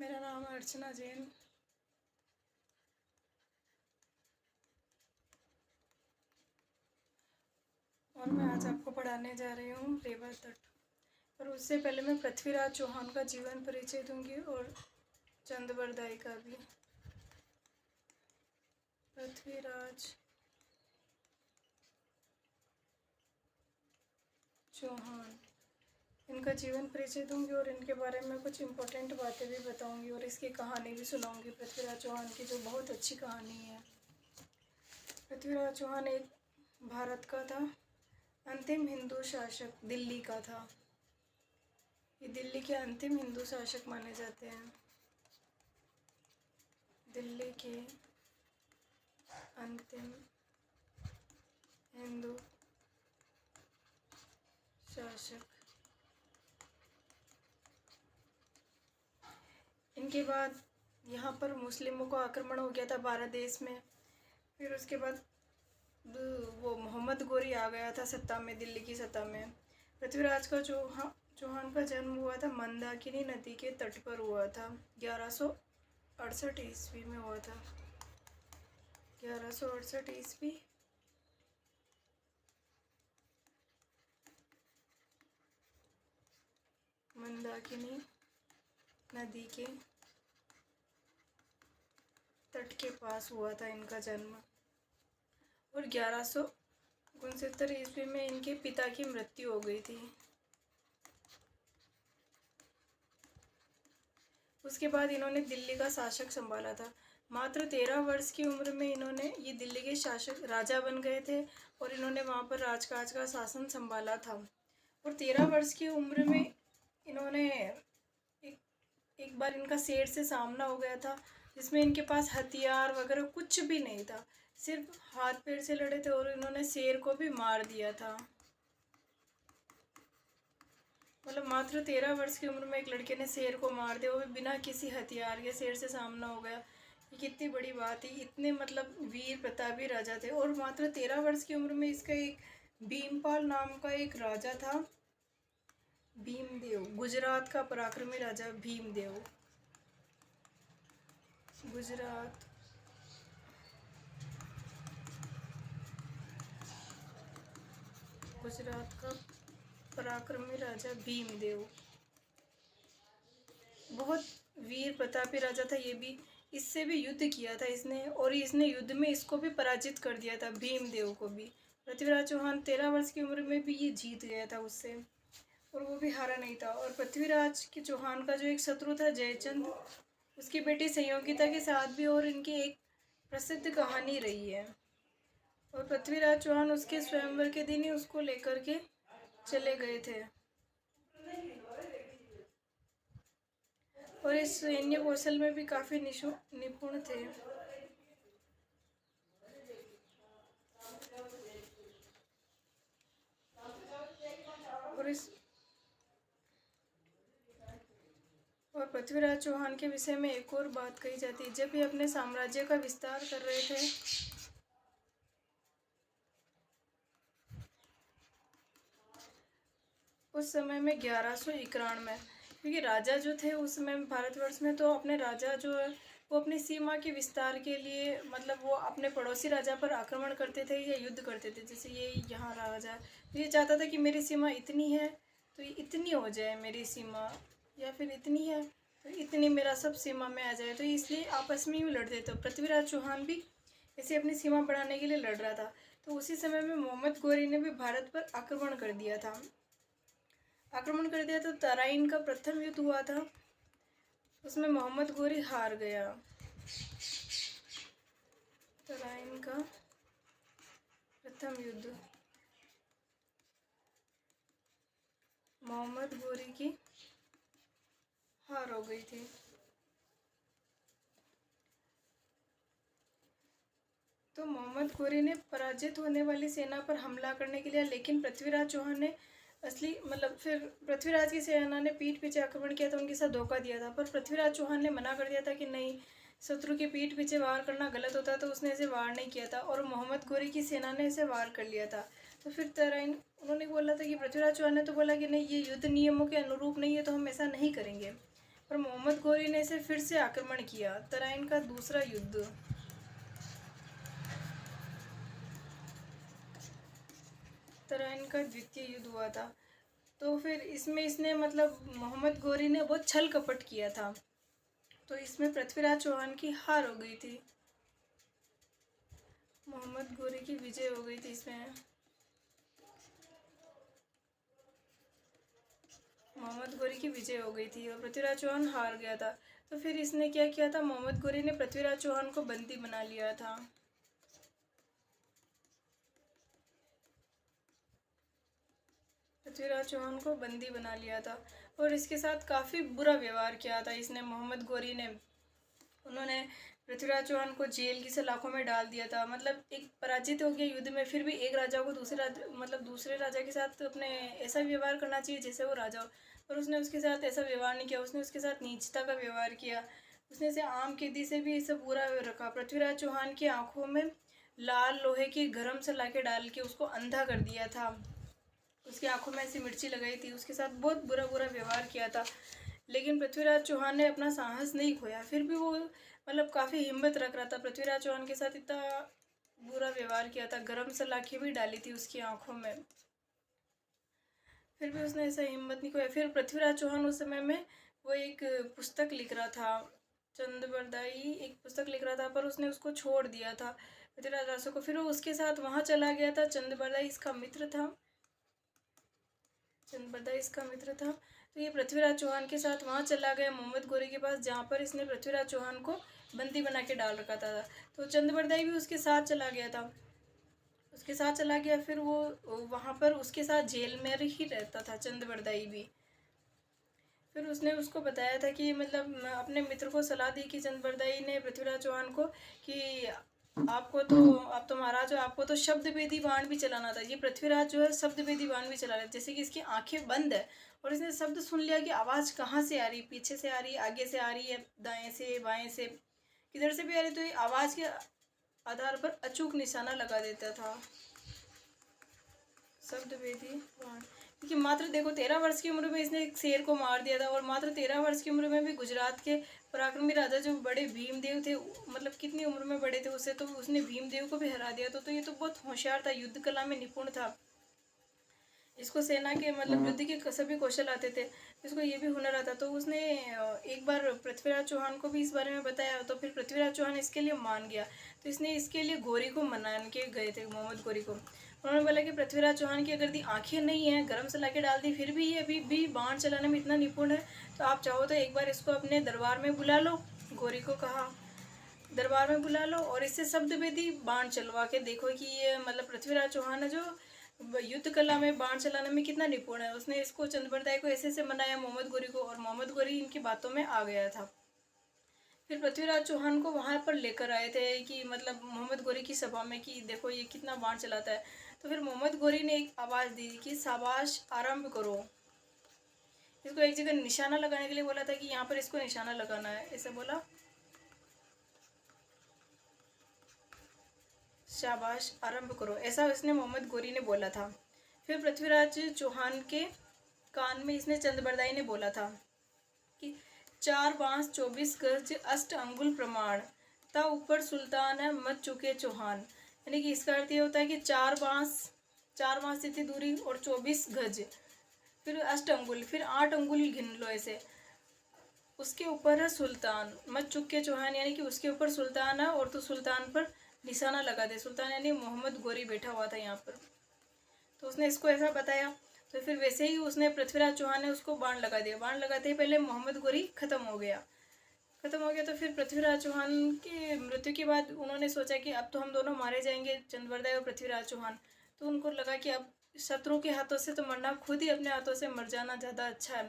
मेरा नाम है अर्चना जैन। और मैं आज आपको पढ़ाने जा रही हूँ रेवा तट। पर उससे पहले मैं पृथ्वीराज चौहान का जीवन परिचय दूंगी और चंद बरदाई का भी। पृथ्वीराज चौहान, इनका जीवन परिचय दूंगी और इनके बारे में कुछ इम्पोर्टेंट बातें भी बताऊंगी और इसकी कहानी भी सुनाऊंगी। पृथ्वीराज चौहान की जो बहुत अच्छी कहानी है। पृथ्वीराज चौहान एक भारत का था, अंतिम हिंदू शासक दिल्ली का था। ये दिल्ली के अंतिम हिंदू शासक माने जाते हैं। दिल्ली के अंतिम हिंदू शासक। इनके बाद यहाँ पर मुस्लिमों को आक्रमण हो गया था भारत देश में। फिर उसके बाद वो मोहम्मद गोरी आ गया था सत्ता में, दिल्ली की सत्ता में। पृथ्वीराज का चौहान का जन्म हुआ था मंदाकिनी नदी के तट पर हुआ था। 1168 ईस्वी में हुआ था। 1168 ईस्वी मंदाकिनी नदी के तट के पास हुआ था इनका जन्म। और 1169 ईस्वी में इनके पिता की मृत्यु हो गई थी। उसके बाद इन्होंने दिल्ली का शासक संभाला था। मात्र 13 वर्ष की उम्र में इन्होंने ये दिल्ली के शासक राजा बन गए थे और इन्होंने वहाँ पर राजकाज का शासन संभाला था। और 13 वर्ष की उम्र में इन्होंने एक बार इनका शेर से सामना हो गया था, जिसमें इनके पास हथियार वगैरह कुछ भी नहीं था, सिर्फ हाथ पैर से लड़े थे और इन्होंने शेर को भी मार दिया था। मतलब मात्र 13 वर्ष की उम्र में एक लड़के ने शेर को मार दिया, वो भी बिना किसी हथियार के शेर से सामना हो गया। ये कितनी बड़ी बात है। इतने मतलब वीर प्रतापी राजा थे। और मात्र 13 वर्ष की उम्र में इसका एक भीमपाल नाम का एक राजा था, भीमदेव, गुजरात का पराक्रमी राजा भीमदेव। गुजरात का पराक्रमी राजा भीमदेव बहुत वीर प्रतापी राजा था। ये भी इससे भी युद्ध किया था इसने, और इसने युद्ध में इसको भी पराजित कर दिया था, भीमदेव को भी। पृथ्वीराज चौहान 13 वर्ष की उम्र में भी ये जीत गया था उससे, और वो भी हारा नहीं था। और पृथ्वीराज के चौहान का जो एक शत्रु था जयचंद, उसकी बेटी संयोगिता के साथ भी और इनकी एक प्रसिद्ध कहानी रही है। और पृथ्वीराज चौहान उसके स्वयंवर के दिन ही उसको लेकर के चले गए थे। और इस सैन्य कौशल में भी काफ़ी निपुण थे। और पृथ्वीराज चौहान के विषय में एक और बात कही जाती है। जब ये अपने साम्राज्य का विस्तार कर रहे थे, उस समय में 1191 में, क्योंकि राजा जो थे उस समय भारतवर्ष में, तो अपने राजा जो है वो अपनी सीमा के विस्तार के लिए मतलब वो अपने पड़ोसी राजा पर आक्रमण करते थे या युद्ध करते थे। जैसे ये यहाँ राजा तो ये चाहता था कि मेरी सीमा इतनी है तो ये इतनी हो जाए मेरी सीमा, या फिर इतनी है तो इतनी मेरा सब सीमा में आ जाए, तो इसलिए आपस में ही लड़ते थे। पृथ्वीराज चौहान भी ऐसे अपनी सीमा बढ़ाने के लिए लड़ रहा था। तो उसी समय में मोहम्मद गोरी ने भी भारत पर आक्रमण कर दिया था। तो तराइन का प्रथम युद्ध हुआ था, उसमें मोहम्मद गोरी हार गया। तराइन का प्रथम युद्ध मोहम्मद गोरी की हार हो गई थी। तो मोहम्मद गोरी ने पराजित होने वाली सेना पर हमला करने के लिए, लेकिन पृथ्वीराज चौहान ने फिर पृथ्वीराज की सेना ने पीठ पीछे आक्रमण किया था, उनके साथ धोखा दिया था। पर पृथ्वीराज चौहान ने मना कर दिया था कि नहीं, शत्रु की पीठ पीछे वार करना गलत होता है, तो उसने ऐसे वार नहीं किया था। और मोहम्मद गोरी की सेना ने ऐसे वार कर लिया था। तो फिर तराइन उन्होंने बोला था कि पृथ्वीराज चौहान ने तो बोला कि नहीं, ये युद्ध नियमों के अनुरूप नहीं है, तो हम ऐसा नहीं करेंगे। और मोहम्मद गोरी ने इसे फिर से आक्रमण किया। तराइन का दूसरा युद्ध। तराइन का द्वितीय युद्ध हुआ था। तो फिर इसमें इसने मतलब मोहम्मद गोरी ने बहुत छल कपट किया था, तो इसमें पृथ्वीराज चौहान की हार हो गई थी। मोहम्मद गोरी की विजय हो गई थी इसमें। मोहम्मद गोरी की विजय हो गई थी और पृथ्वीराज चौहान हार गया था। तो फिर इसने क्या किया था, मोहम्मद गोरी ने पृथ्वीराज चौहान को बंदी बना लिया था। पृथ्वीराज चौहान को बंदी बना लिया था और इसके साथ काफ़ी बुरा व्यवहार किया था इसने, मोहम्मद गोरी ने। उन्होंने पृथ्वीराज चौहान को जेल की सलाखों में डाल दिया था। मतलब एक पराजित हो गया युद्ध में, फिर भी एक राजा को दूसरे राजा के साथ अपने ऐसा व्यवहार करना चाहिए जैसे वो राजा हो, पर उसने उसके साथ ऐसा व्यवहार नहीं किया। उसने उसके साथ नीचता का व्यवहार किया। उसने इसे आम कैदी से भी सब बुरा रखा। पृथ्वीराज चौहान की आंखों में लाल लोहे की गरम सलाखें लाके डाल के उसको अंधा कर दिया था। उसकी आंखों में ऐसी मिर्ची लगाई थी। उसके साथ बहुत बुरा बुरा व्यवहार किया था। लेकिन पृथ्वीराज चौहान ने अपना साहस नहीं खोया। फिर भी वो मतलब काफ़ी हिम्मत रख रहा था। पृथ्वीराज चौहान के साथ इतना बुरा व्यवहार किया था, गरम सलाखें भी डाली थी उसकी आंखों में, फिर भी उसने ऐसा हिम्मत नहीं खोया। फिर पृथ्वीराज चौहान उस समय में वो एक पुस्तक लिख रहा था, चंद्रबरदाई एक पुस्तक लिख रहा था, पर उसने उसको छोड़ दिया था पृथ्वीराज रासो को। फिर वो उसके साथ वहाँ चला गया था। चंद्रबरदाई इसका मित्र था। चंद्रबरदाई इसका मित्र था। तो ये पृथ्वीराज चौहान के साथ वहाँ चला गया मोहम्मद गोरी के पास, जहाँ पर इसने पृथ्वीराज चौहान को बंदी बना के डाल रखा था। तो चंद्रबरदाई भी उसके साथ चला गया था। उसके साथ चला गया। फिर वो वहाँ पर उसके साथ जेल में ही रहता था चंद्रबरदाई भी। फिर उसने उसको बताया था कि मतलब अपने मित्र को सलाह दी कि चंद्रबरदाई ने पृथ्वीराज चौहान को कि आपको तो आप तो महाराज हो, आपको तो शब्द वेदी बाण भी चलाना था। ये पृथ्वीराज जो है शब्द वेदी बाण भी चला रहा है, जैसे कि इसकी आंखें बंद है और इसने शब्द सुन लिया कि आवाज़ कहाँ से आ रही, पीछे से आ रही है, आगे से आ रही है, दाएं से बाएं से, किधर से भी आ रही। तो ये आवाज़ के आधार पर अचूक निशाना लगा देता था शब्द वेदी बाण। क्योंकि मात्र देखो 13 वर्ष की उम्र में इसने एक शेर को मार दिया था, और मात्र 13 वर्ष की उम्र में भी गुजरात के पराक्रमी राजा जो बड़े भीमदेव थे, मतलब कितनी उम्र में बड़े थे उससे, तो उसने भीमदेव को भी हरा दिया। तो ये तो बहुत होशियार था, युद्ध कला में निपुण था। इसको सेना के मतलब युद्ध के सभी कौशल आते थे, इसको ये भी हुनर आता। तो उसने एक बार पृथ्वीराज चौहान को भी इस बारे में बताया, तो फिर पृथ्वीराज चौहान इसके लिए मान गया। तो इसने इसके लिए गोरी को मनाने के गए थे, मोहम्मद गोरी को। उन्होंने बोला कि पृथ्वीराज चौहान की अगर दी आंखें नहीं हैं, गर्म से लाके डाल दी, फिर भी ये अभी भी बाण चलाने में इतना निपुण है, तो आप चाहो तो एक बार इसको अपने दरबार में बुला लो। गोरी को कहा दरबार में बुला लो और इससे शब्द वेदी बाण चलवा के देखो कि ये मतलब पृथ्वीराज चौहान है जो युद्ध कला में बाण चलाने में कितना निपुण है। उसने इसको चंद्रबरदाई को ऐसे ऐसे मनाया मोहम्मद गोरी को, और मोहम्मद गोरी इनकी बातों में आ गया था। फिर पृथ्वीराज चौहान को वहाँ पर लेकर आए थे कि मतलब मोहम्मद गोरी की सभा में कि देखो ये कितना बाण चलाता है। तो फिर मोहम्मद गोरी ने एक आवाज़ दी कि शाबाश, आरंभ करो। इसको एक जगह निशाना लगाने के लिए बोला था कि यहाँ पर इसको निशाना लगाना है, ऐसा बोला, शाबाश आरंभ करो, ऐसा उसने मोहम्मद गोरी ने बोला था। फिर पृथ्वीराज चौहान के कान में इसने चंद्रबरदाई ने बोला था कि 4 बांस 24 गज 8 अंगुल प्रमाण, ता ऊपर सुल्तान है मत चुके चौहान। यानी कि इसका अर्थ ये होता है कि 4 बांस इतनी दूरी और 24 गज, फिर 8 अंगुल, फिर 8 अंगुल गिन लो ऐसे, उसके ऊपर है सुल्तान मत चुके चौहान, यानी कि उसके ऊपर सुल्तान है और तो सुल्तान पर निशाना लगा दे। सुल्तान यानी मोहम्मद गोरी बैठा हुआ था यहाँ पर। तो उसने इसको ऐसा बताया। तो फिर वैसे ही उसने पृथ्वीराज चौहान ने उसको बाण लगा दिया। बाण लगाते ही पहले मोहम्मद गोरी खत्म हो गया। तो फिर पृथ्वीराज चौहान की मृत्यु के बाद उन्होंने सोचा कि अब तो हम दोनों मारे जाएंगे, चंद्रबरदाई और पृथ्वीराज चौहान। तो उनको लगा कि अब शत्रु के हाथों से तो मरना, खुद ही अपने हाथों से मर जाना ज़्यादा अच्छा है।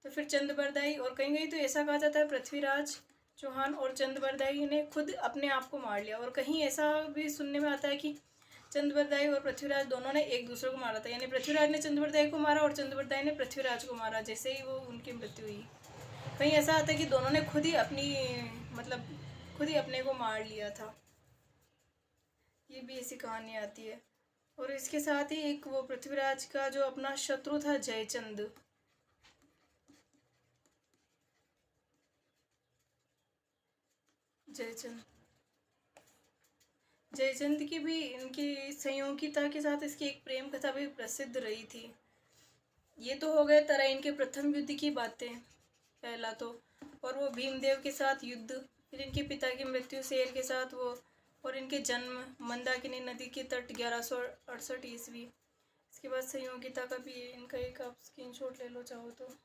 तो फिर चंद्रबरदाई, और कहीं कहीं तो ऐसा कहा जाता है पृथ्वीराज चौहान और चंद्रबरदाई ने खुद अपने आप को मार लिया, और कहीं ऐसा भी सुनने में आता है कि चंद्रबरदाई और पृथ्वीराज दोनों ने एक दूसरे को मारा था। यानी पृथ्वीराज ने चंद्रबरदाई को मारा और चंद्रबरदाई ने पृथ्वीराज को मारा, जैसे ही वो उनकी मृत्यु हुई। कहीं ऐसा आता है कि दोनों ने खुद ही अपने को मार लिया था। ये भी ऐसी कहानी आती है। और इसके साथ ही एक वो पृथ्वीराज का जो अपना शत्रु था जयचंद, जयचंद। जयचंद की भी इनकी संयोगिता के साथ इसकी एक प्रेम कथा भी प्रसिद्ध रही थी। ये तो हो गए तराइन के प्रथम युद्ध की बातें, पहला तो, और वो भीमदेव के साथ युद्ध, फिर इनके पिता की मृत्यु, शेर के साथ वो, और इनके जन्म मंदाकिनी नदी के तट 1168 ईस्वी। इसके बाद संयोगिता का भी इनका एक आप स्क्रीनशॉट ले लो चाहो तो।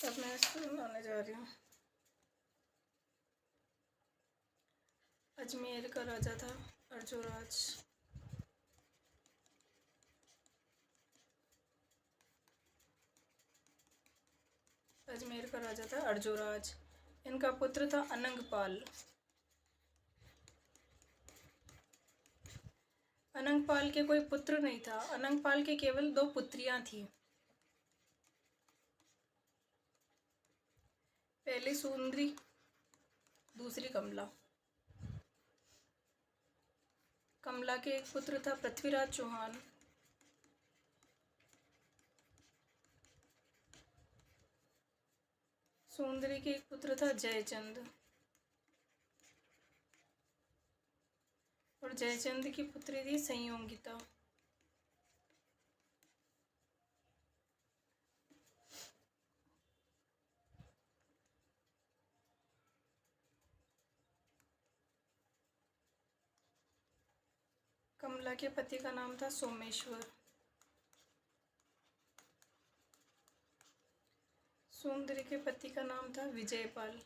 अब मैं सुनाने जा रही हूँ। अजमेर का राजा था अर्जुराज। अजमेर का राजा था अर्जुराज। इनका पुत्र था अनंगपाल। अनंगपाल के कोई पुत्र नहीं था, अनंगपाल के केवल 2 पुत्रियां थी। पहली सुंदरी, दूसरी कमला। कमला के एक पुत्र था पृथ्वीराज चौहान। सुंदरी के एक पुत्र था जयचंद, और जयचंद की पुत्री थी संयोगिता। कमला के पति का नाम था सोमेश्वर। सुंदरी के पति का नाम था विजयपाल।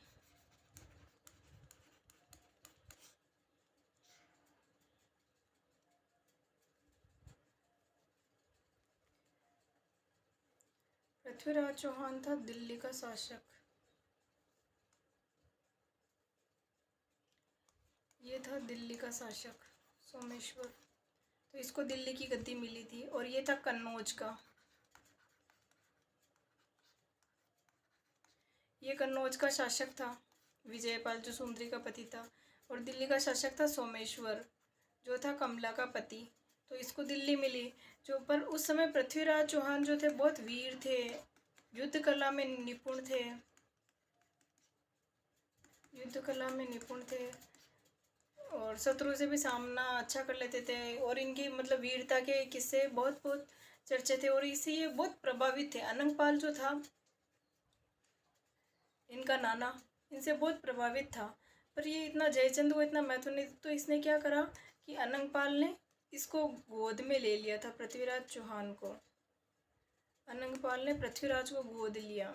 पृथ्वीराज चौहान था दिल्ली का शासक। ये था दिल्ली का शासक सोमेश्वर, तो इसको दिल्ली की गद्दी मिली थी। और ये था कन्नौज का। ये कन्नौज का शासक था विजयपाल, जो सुंदरी का पति था। और दिल्ली का शासक था सोमेश्वर, जो था कमला का पति। तो इसको दिल्ली मिली। जो पर उस समय पृथ्वीराज चौहान जो थे बहुत वीर थे, युद्ध कला में निपुण थे, युद्ध कला में निपुण थे, और शत्रु से भी सामना अच्छा कर लेते थे। और इनकी मतलब वीरता के किस्से बहुत बहुत चर्चे थे, और इससे ये बहुत प्रभावित थे। अनंगपाल जो था इनका नाना, इनसे बहुत प्रभावित था। पर ये इतना, जयचंद को इतना महत्व नहीं, तो इसने क्या करा कि अनंगपाल ने इसको गोद में ले लिया था, पृथ्वीराज चौहान को। अनंगपाल ने पृथ्वीराज को गोद लिया,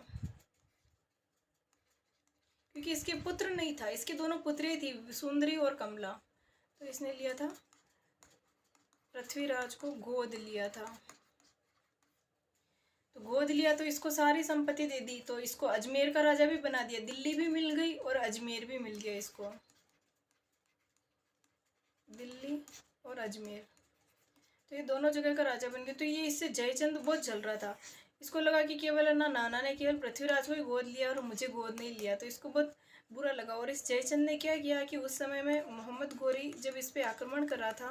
क्योंकि इसके पुत्र नहीं था, इसके दोनों पुत्री थी, सुंदरी और कमला। तो इसने लिया था, पृथ्वीराज को गोद लिया था। तो गोद लिया तो इसको सारी संपत्ति दे दी, तो इसको अजमेर का राजा भी बना दिया। दिल्ली भी मिल गई और अजमेर भी मिल गया इसको, दिल्ली और अजमेर। तो ये दोनों जगह का राजा बन गया। तो ये इससे जयचंद बहुत जल रहा था। इसको लगा कि केवल ना नाना ने केवल पृथ्वीराज को ही गोद लिया और मुझे गोद नहीं लिया, तो इसको बहुत बुरा लगा। और इस जयचंद ने क्या किया कि उस समय में मोहम्मद गोरी जब इस पे आक्रमण कर रहा था,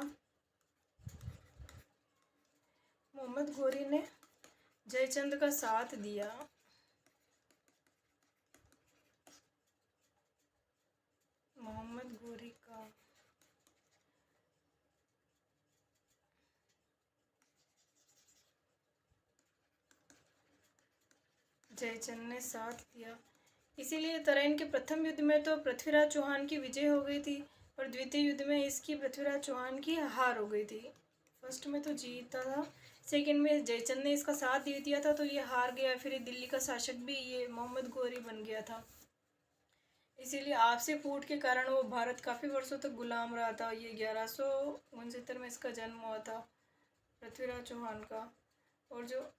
मोहम्मद गोरी ने जयचंद का साथ दिया। मोहम्मद गोरी का जयचंद ने साथ दिया। इसीलिए तराइन के प्रथम युद्ध में तो पृथ्वीराज चौहान की विजय हो गई थी, और द्वितीय युद्ध में इसकी पृथ्वीराज चौहान की हार हो गई थी। फर्स्ट में तो जीता था, सेकंड में जयचंद ने इसका साथ दे दिया था, तो ये हार गया। फिर दिल्ली का शासक भी ये मोहम्मद गोरी बन गया था। इसीलिए आपसे फूट के कारण वो भारत काफ़ी वर्षों तक गुलाम रहा था। ये 1169 में इसका जन्म हुआ था, पृथ्वीराज चौहान का। और जो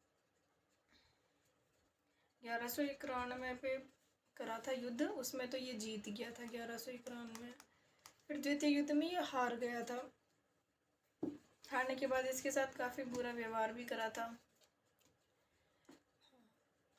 1191 पे करा था युद्ध, उसमें तो ये जीत गया था 1191। फिर द्वितीय युद्ध में ये हार गया था। हारने के बाद इसके साथ काफ़ी बुरा व्यवहार भी करा था।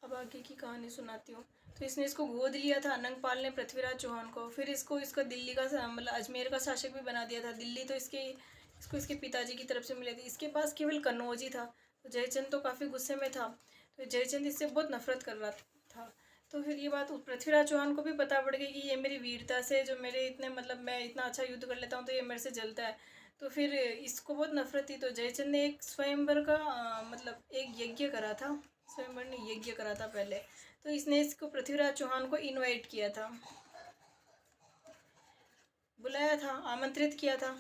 अब आगे की कहानी सुनाती हूँ। तो इसने इसको गोद लिया था अनंगपाल ने पृथ्वीराज चौहान को। फिर इसको दिल्ली का मतलब अजमेर का शासक भी बना दिया था। दिल्ली तो इसको इसके पिताजी की तरफ से मिले थे। इसके पास केवल कन्नौज ही था। तो जयचंद तो काफ़ी गुस्से में था। तो जयचंद इससे बहुत नफरत कर रहा था। तो फिर ये बात पृथ्वीराज चौहान को भी पता पड़ गई कि ये मेरी वीरता से, जो मेरे इतने मतलब मैं इतना अच्छा युद्ध कर लेता हूँ, तो ये मेरे से जलता है। तो फिर इसको बहुत नफरत थी। तो जयचंद ने एक स्वयंवर का मतलब एक यज्ञ करा था। स्वयंवर ने यज्ञ करा था पहले। तो इसने इसको पृथ्वीराज चौहान को इनवाइट किया था, बुलाया था, आमंत्रित किया था।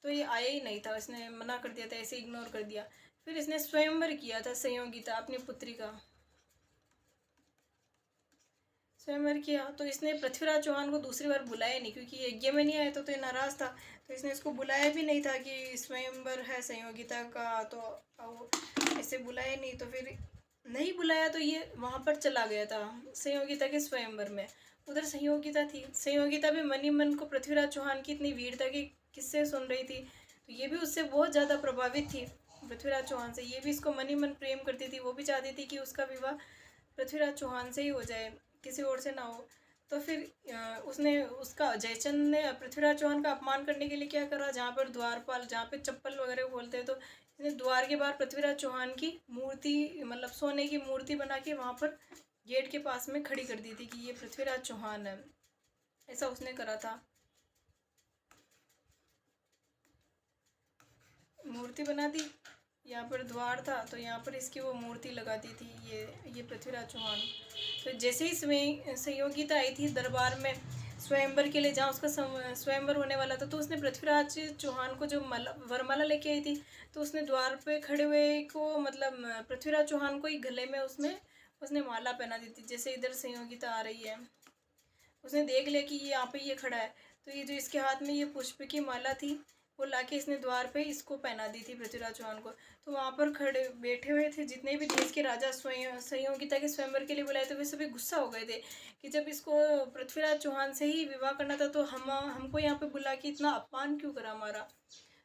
तो ये आया ही नहीं था, इसने मना कर दिया था, ऐसे इग्नोर कर दिया। फिर इसने स्वयंवर किया था संयोगिता अपनी पुत्री का स्वयंवर किया। तो इसने पृथ्वीराज चौहान को दूसरी बार बुलाया नहीं, क्योंकि यज्ञ में नहीं आया तो ये नाराज था। तो इसने इसको बुलाया भी नहीं था कि स्वयंवर है संयोगिता का, तो इसे बुलाया नहीं। तो फिर नहीं बुलाया तो ये वहाँ पर चला गया था संयोगिता के स्वयंवर में। उधर संयोगिता थी, संयोगिता भी मन ही मन को पृथ्वीराज चौहान की इतनी वीरता के किस्से सुन रही थी। तो ये भी उससे बहुत ज़्यादा प्रभावित थी पृथ्वीराज चौहान से। ये भी इसको मन ही मन प्रेम करती थी। वो भी चाहती थी कि उसका विवाह पृथ्वीराज चौहान से ही हो जाए, किसी और से ना हो। तो फिर उसने उसका जयचंद ने पृथ्वीराज चौहान का अपमान करने के लिए क्या करा, जहाँ पर द्वारपाल, जहाँ पे चप्पल वगैरह खोलते हैं, तो इसने द्वार के बाहर पृथ्वीराज चौहान की मूर्ति, मतलब सोने की मूर्ति बना के वहाँ पर गेट के पास में खड़ी कर दी थी कि ये पृथ्वीराज चौहान है। ऐसा उसने करा था, मूर्ति बना दी। यहाँ पर द्वार था तो यहाँ पर इसकी वो मूर्ति लगा दी थी, ये पृथ्वीराज चौहान। तो जैसे ही संयोगिता आई थी दरबार में स्वयंवर के लिए, जहाँ उसका स्वयंवर होने वाला था, तो उसने पृथ्वीराज चौहान को जो वरमाला लेके आई थी, तो उसने द्वार पे खड़े हुए को मतलब पृथ्वीराज चौहान को ही गले में उसने माला पहना दी थी। जैसे इधर संयोगिता आ रही है, उसने देख लिया कि ये यहाँ पे ये खड़ा है, तो ये जो इसके हाथ में ये पुष्प की माला थी, वो लाके इसने द्वार पे इसको पहना दी थी पृथ्वीराज चौहान को। तो वहाँ पर खड़े बैठे हुए थे जितने भी देश के राजा संयोगिता के स्वयंवर के लिए बुलाए थे, वे सभी गुस्सा हो गए थे कि जब इसको पृथ्वीराज चौहान से ही विवाह करना था, तो हमको यहाँ पे बुला के इतना अपमान क्यों करा हमारा।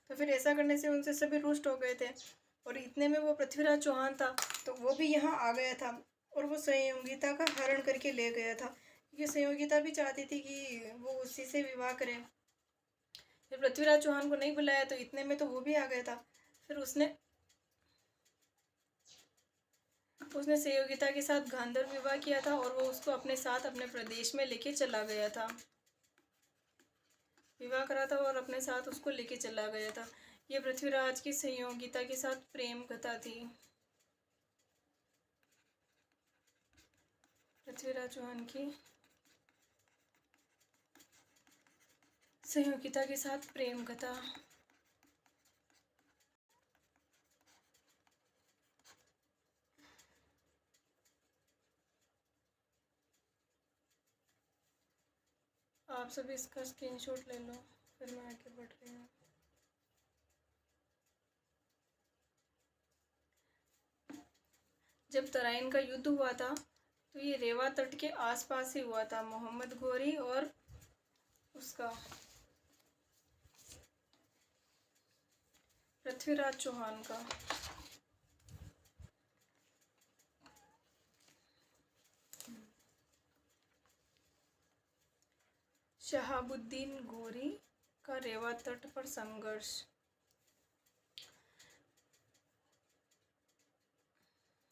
तो फिर ऐसा करने से उनसे सभी रुष्ट हो गए थे। और इतने में वो पृथ्वीराज चौहान था, तो वो भी यहाँ आ गया था और वो संयोगिता का हरण करके ले गया था, क्योंकि संयोगिता भी चाहती थी कि वो उसी से विवाह करे। फिर पृथ्वीराज चौहान को नहीं बुलाया, तो इतने में तो वो भी आ गया था। फिर उसने संयोगिता के साथ गांधर्व विवाह किया था और वो उसको अपने साथ अपने प्रदेश में लेके चला गया था। विवाह करा था और अपने साथ उसको लेके चला गया था। ये पृथ्वीराज की संयोगिता के साथ प्रेम कथा थी, पृथ्वीराज चौहान की संयोगिता के साथ प्रेम कथा। आप सभी इसका स्क्रीनशॉट ले लो, फिर मैं आगे बढ़ रही हूँ। जब तराइन का युद्ध हुआ था, तो ये रेवा तट के आसपास ही हुआ था। मोहम्मद घोरी और उसका पृथ्वीराज चौहान का। शहाबुद्दीन घोरी का रेवा तट पर संघर्ष।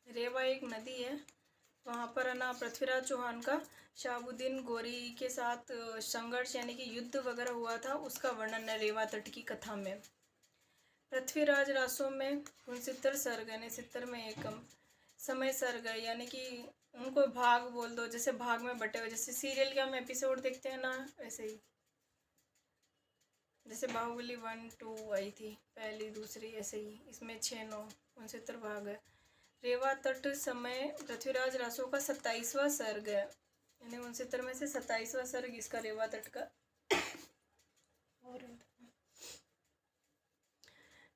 रेवा एक नदी है, वहाँ पर ना पृथ्वीराज चौहान का शहाबुद्दीन घोरी के साथ संघर्ष यानी कि युद्ध वगैरह हुआ था, उसका वर्णन है रेवा तट की कथा में। पृथ्वीराज रासों में 69 सर्ग यानी 70 में एकम समय सर्ग है, यानी कि उनको भाग बोल दो, जैसे भाग में बटे हुए, जैसे सीरियल के हम एपिसोड देखते हैं ना, ऐसे ही। जैसे बाहुबली 1 2 आई थी पहली दूसरी, ऐसे ही इसमें 6 9 69 भाग है। रेवा तट समय पृथ्वीराज रासों का 27वां सर्ग है, यानी 69 में से 27वां सर्ग इसका रेवा तट का। और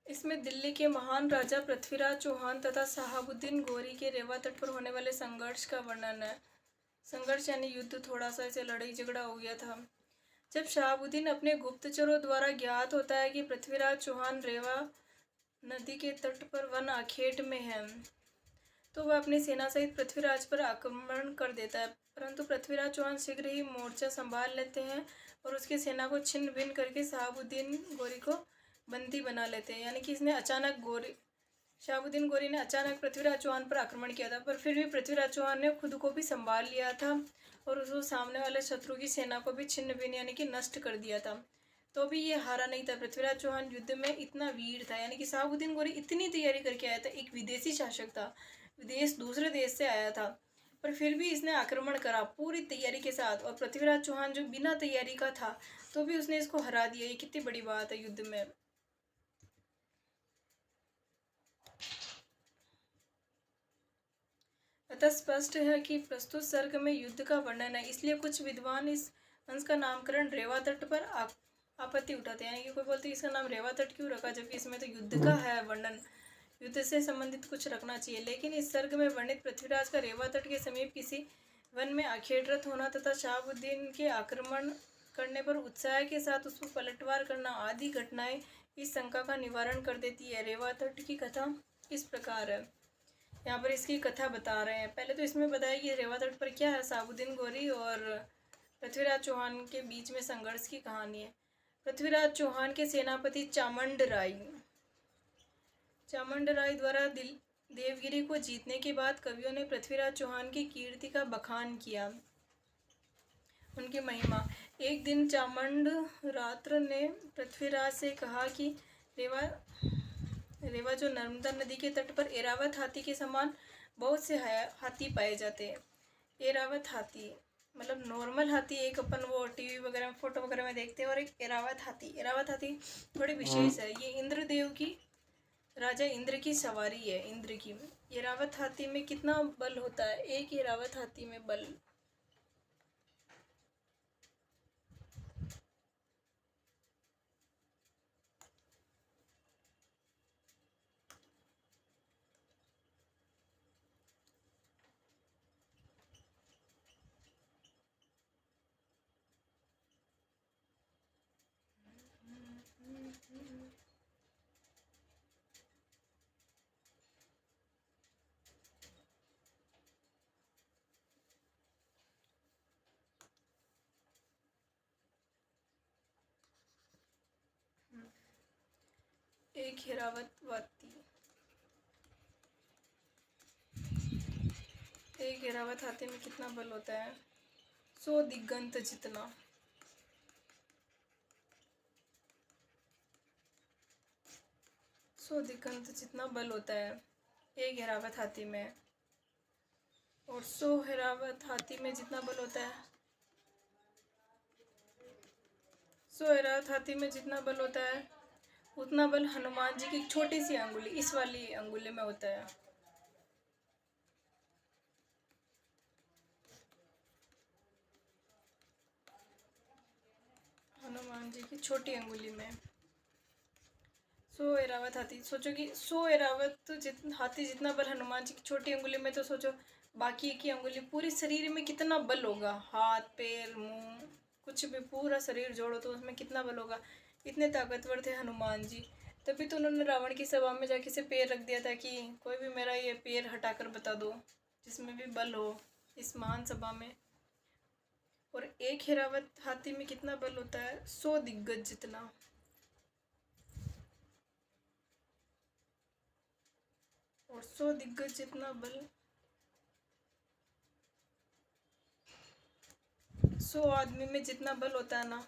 इसमें दिल्ली के महान राजा पृथ्वीराज चौहान तथा शहाबुद्दीन घोरी के रेवा तट पर होने वाले संघर्ष का वर्णन है। संघर्ष यानी युद्ध, थोड़ा सा ऐसे लड़ाई झगड़ा हो गया था। जब शहाबुद्दीन अपने गुप्तचरों द्वारा ज्ञात होता है कि पृथ्वीराज चौहान रेवा नदी के तट पर वन आखेट में है, तो वह अपनी सेना सहित पृथ्वीराज पर आक्रमण कर देता है, परंतु पृथ्वीराज चौहान शीघ्र ही मोर्चा संभाल लेते हैं और उसकी सेना को छिन्न भिन्न करके शहाबुद्दीन गोरी को बंदी बना लेते हैं। यानी कि इसने अचानक शहाबुद्दीन गोरी ने अचानक पृथ्वीराज चौहान पर आक्रमण किया था, पर फिर भी पृथ्वीराज चौहान ने खुद को भी संभाल लिया था और उसको सामने वाले शत्रु की सेना को भी छिन्न भिन्न यानी कि नष्ट कर दिया था। तो भी ये हारा नहीं था। पृथ्वीराज चौहान युद्ध में इतना वीर था, यानी कि शहाबुद्दीन गोरी इतनी तैयारी करके आया था, एक विदेशी शासक था, दूसरे देश से आया था, पर फिर भी इसने आक्रमण करा पूरी तैयारी के साथ। और पृथ्वीराज चौहान जो बिना तैयारी का था तो भी उसने इसको हरा दिया। ये कितनी बड़ी बात है युद्ध में। अतः स्पष्ट है कि प्रस्तुत सर्ग में युद्ध का वर्णन है, इसलिए कुछ विद्वान इस अंश का नामकरण रेवा तट पर आपत्ति उठाते हैं। यानी कि कोई बोलते हैं इसका नाम रेवा तट क्यों रखा, जबकि इसमें तो युद्ध का है वर्णन, युद्ध से संबंधित कुछ रखना चाहिए। लेकिन इस सर्ग में वर्णित पृथ्वीराज का रेवा तट के समीप किसी वन में अखेड़रत होना तथा शहाबुद्दीन के आक्रमण करने पर उत्साह के साथ उस पर पलटवार करना आदि घटनाएं इस शंका का निवारण कर देती है। रेवा तट की कथा इस प्रकार है, यहाँ पर इसकी कथा बता रहे हैं। पहले तो इसमें बताया कि रेवा तट पर क्या है, शहाबुद्दीन गोरी और पृथ्वीराज चौहान के बीच में संघर्ष की कहानी है। पृथ्वीराज चौहान के सेनापति चामुंड राय द्वारा देवगिरी को जीतने के बाद कवियों ने पृथ्वीराज चौहान की कीर्ति का बखान किया, उनकी महिमा। एक दिन चामुंड रात्र ने पृथ्वीराज से कहा कि रेवा जो नर्मदा नदी के तट पर एरावत हाथी के समान बहुत से हाथी पाए जाते हैं। एरावत हाथी मतलब नॉर्मल हाथी, एक अपन वो टीवी वगैरह में फोटो वगैरह में देखते हैं, और एक एरावत हाथी थोड़ी विशेष है। ये इंद्रदेव की, राजा इंद्र की सवारी है, इंद्र की। एरावत हाथी में कितना बल होता है, एक एरावत हाथी में बल एक एरावत हाथी में कितना बल होता है, 100 दिगंत जितना। 100 दिगंत जितना बल होता है एक एरावत हाथी में। और 100 एरावत हाथी में जितना बल होता है, 100 एरावत हाथी में जितना बल होता है उतना बल हनुमान जी की छोटी सी अंगुली, इस वाली अंगुली में होता है। हनुमान जी की छोटी अंगुली में 100 एरावत हाथी। सोचो कि 100 एरावत हाथी जितना बल हनुमान जी की छोटी अंगुली में, तो सोचो बाकी की अंगुली पूरे शरीर में कितना बल होगा, हाथ पैर मुंह कुछ भी पूरा शरीर जोड़ो तो उसमें कितना बल होगा। इतने ताकतवर थे हनुमान जी, तभी तो उन्होंने रावण की सभा में जाके से पैर रख दिया था कि कोई भी मेरा ये पैर हटाकर बता दो जिसमें भी बल हो इस महान सभा में। और एक एरावत हाथी में कितना बल होता है, 100 दिग्गज जितना। और 100 दिग्गज जितना बल, 100 आदमी में जितना बल होता है ना,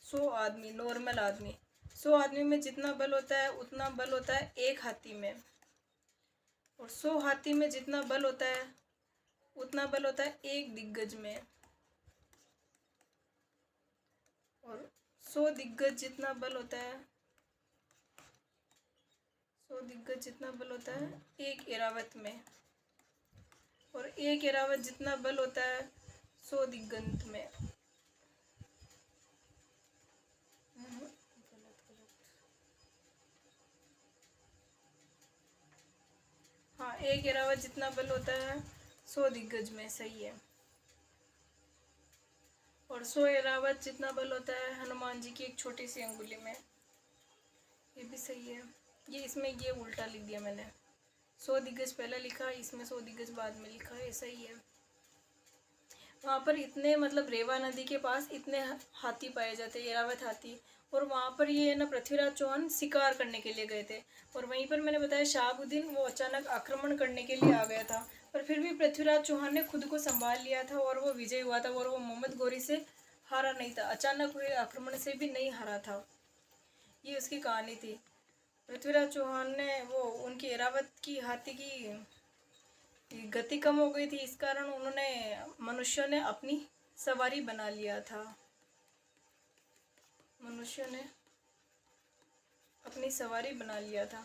100 आदमी नॉर्मल आदमी, 100 आदमी में जितना बल होता है उतना बल होता है एक हाथी में। और 100 हाथी में जितना बल होता है उतना बल होता है एक दिग्गज में। और 100 दिग्गज जितना बल होता है, 100 दिग्गज जितना बल होता है एक एरावत में। और एक एरावत जितना बल होता है 100 दिगंत में। हाँ, एक एरावत जितना बल होता है 100 दिग्गज में, सही है। और 100 एरावत जितना बल होता है हनुमान जी की एक छोटी सी अंगुली में, ये भी सही है। ये इसमें ये उल्टा लिख दिया मैंने, 100 दिग्गज पहले लिखा, इसमें 100 दिग्गज बाद में लिखा है, ऐसा ही है। वहाँ पर इतने मतलब रेवा नदी के पास इतने हाथी पाए जाते हैं, ऐरावत हाथी। और वहाँ पर ये ना पृथ्वीराज चौहान शिकार करने के लिए गए थे, और वहीं पर मैंने बताया शहाबुद्दीन वो अचानक आक्रमण करने के लिए आ गया था, पर फिर भी पृथ्वीराज चौहान ने खुद को संभाल लिया था और वो विजय हुआ था, और वो मोहम्मद गौरी से हारा नहीं था, अचानक हुए आक्रमण से भी नहीं हारा था। ये उसकी कहानी थी। पृथ्वीराज चौहान ने वो उनकी ऐरावत की हाथी की गति कम हो गई थी, इस कारण उन्होंने मनुष्यों ने अपनी सवारी बना लिया था। मनुष्यों ने अपनी सवारी बना लिया था।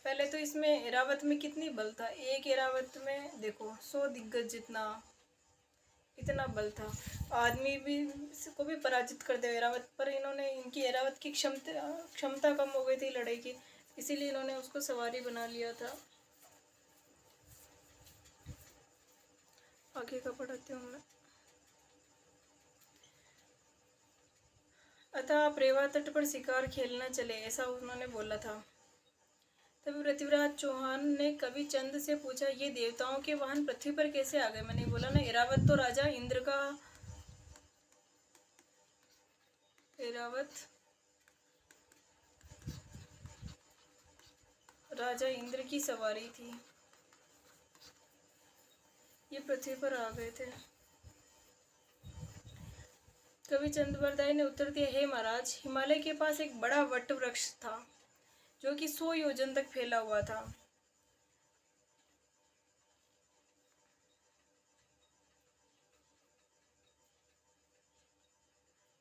पहले तो इसमें ऐरावत में कितनी बल था, एक ऐरावत में देखो 100 दिग्गज जितना इतना बल था, आदमी भी को भी पराजित कर दिया ऐरावत पर। इन्होंने इनकी ऐरावत की क्षमता कम हो गई थी लड़ाई की, इसीलिए इन्होंने उसको सवारी बना लिया था। आगे का पढ़ाती हूँ मैं। अतः आप रेवा तट पर शिकार खेलना चले, ऐसा उन्होंने बोला था। तभी पृथ्वीराज चौहान ने कवि चंद से पूछा, ये देवताओं के वाहन पृथ्वी पर कैसे आ गए? मैंने बोला ना, ऐरावत तो राजा इंद्र का, ऐरावत राजा इंद्र की सवारी थी, ये पृथ्वी पर आ गए थे। कवि चंद्रबरदाई ने उत्तर दिया, हे महाराज, हिमालय के पास एक बड़ा वट वृक्ष था जो कि 100 योजन तक फैला हुआ था।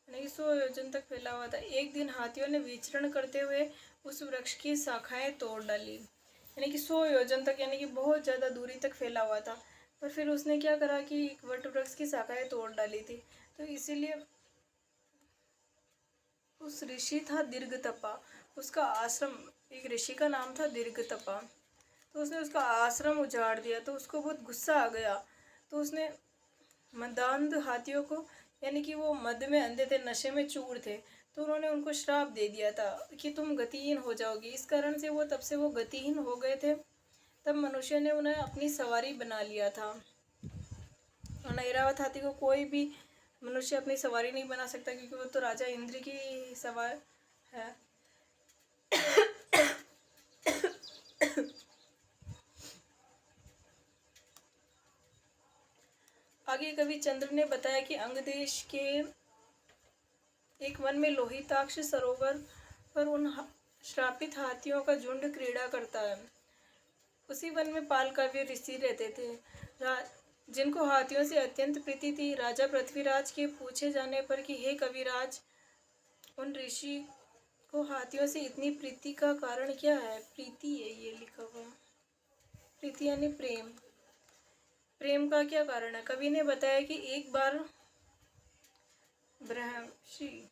नहीं, 100 योजन तक फैला हुआ था। एक दिन हाथियों ने विचरण करते हुए उस वृक्ष की शाखाएं तोड़ डाली, यानी कि 100 योजन तक, यानी कि बहुत ज़्यादा दूरी तक फैला हुआ था। पर फिर उसने क्या करा कि वट वृक्ष की शाखाएं तोड़ डाली थी, तो इसीलिए उस ऋषि था दीर्घतपा, उसका आश्रम, एक ऋषि का नाम था दीर्घतपा, तो उसने उसका आश्रम उजाड़ दिया, तो उसको बहुत गुस्सा आ गया। तो उसने मदांध हाथियों को, यानी कि वो मद में अंधे थे, नशे में चूर थे, तो उन्होंने उनको श्राप दे दिया था कि तुम गतिहीन हो जाओगी। इस कारण से वो तब से वो गतिहीन हो गए थे। तब मनुष्य ने उन्हें अपनी सवारी बना लिया था। और ऐरावत हाथी को कोई भी मनुष्य अपनी सवारी नहीं बना सकता, क्योंकि वो तो राजा इंद्र की सवार है। आगे कवि चंद्र ने बताया कि अंग देश के एक वन में लोहिताक्ष सरोवर पर उन श्रापित हाथियों का झुंड क्रीड़ा करता है। उसी वन में पालकाव्य ऋषि रहते थे, जिनको हाथियों से अत्यंत प्रीति थी। राजा पृथ्वीराज के पूछे जाने पर कि हे कविराज, उन ऋषि को हाथियों से इतनी प्रीति का कारण क्या है? प्रीति है ये लिखा हुआ, प्रीति यानी प्रेम। प्रेम का क्या कारण है? कवि ने बताया कि एक बार ब्रह्मर्षि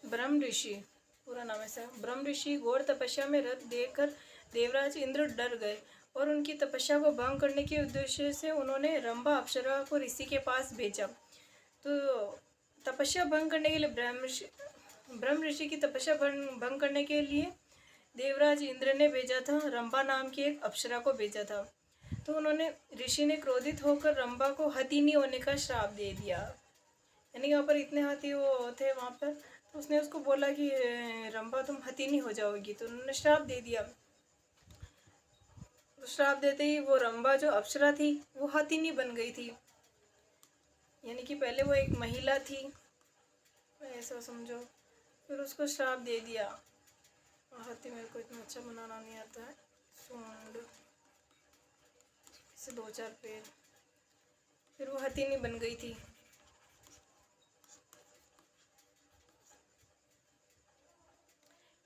ब्रह्म ऋषि, पूरा नाम ऐसा है, ब्रह्म ऋषि घोर तपस्या में रत देखकर देवराज इंद्र डर गए और उनकी तपस्या को भंग करने के उद्देश्य से उन्होंने रंभा अप्सरा को ऋषि के पास भेजा। तो तपस्या भंग करने के लिए ब्रह्म ऋषि की तपस्या भंग करने के लिए देवराज इंद्र ने भेजा था, रंभा नाम की एक अप्सरा को भेजा था। तो उन्होंने, ऋषि ने क्रोधित होकर रंभा को हथिनी होने का श्राप दे दिया, यानी वहाँ पर इतने हाथी वो थे वहाँ पर, तो उसने उसको बोला कि रंभा तुम हथिनी हो जाओगी, तो उन्होंने श्राप दे दिया। तो श्राप देते ही वो रंभा जो अप्सरा थी वो हथिनी बन गई थी, यानी कि पहले वो एक महिला थी, ऐसा समझो। फिर उसको श्राप दे दिया। हाथी मेरे को इतना अच्छा बनाना नहीं आता है, सूंड से 2-4 पैर, फिर वो हथिनी बन गई थी।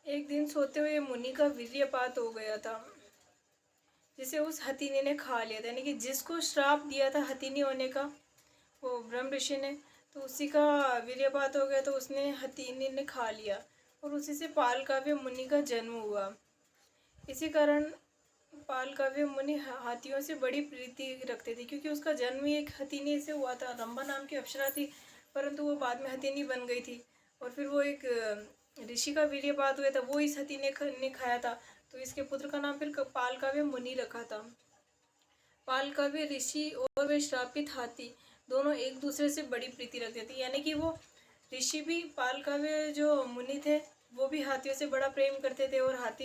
एक दिन सोते हुए मुनि का वीर्यपात हो गया था, जिसे उस हथिनी ने खा लिया था, यानी कि जिसको श्राप दिया था हथिनी होने का वो ब्रह्म ऋषि ने, तो उसी का वीर्यपात हो गया, तो उसने हथिनी ने खा लिया और उसी से पालकाव्य मुनि का जन्म हुआ। इसी कारण पाल काव्य मुनि हाथियों से बड़ी प्रीति रखते थे, क्योंकि उसका जन्म ही एक हथिनी से हुआ था। रंभा नाम की अप्सरा थी, परंतु वो बाद में हथिनी बन गई थी। और फिर वो एक ऋषि का वीर्यपात हुआ था, वो इस हथी ने खाया था, तो इसके पुत्र का नाम फिर पाल काव्य मुनि रखा था। पाल काव्य ऋषि और वे श्रापित हाथी दोनों एक दूसरे से बड़ी प्रीति रखते थे, यानी कि वो ऋषि भी पाल काव्य जो मुनि थे वो भी हाथियों से बड़ा प्रेम करते थे, और हाथी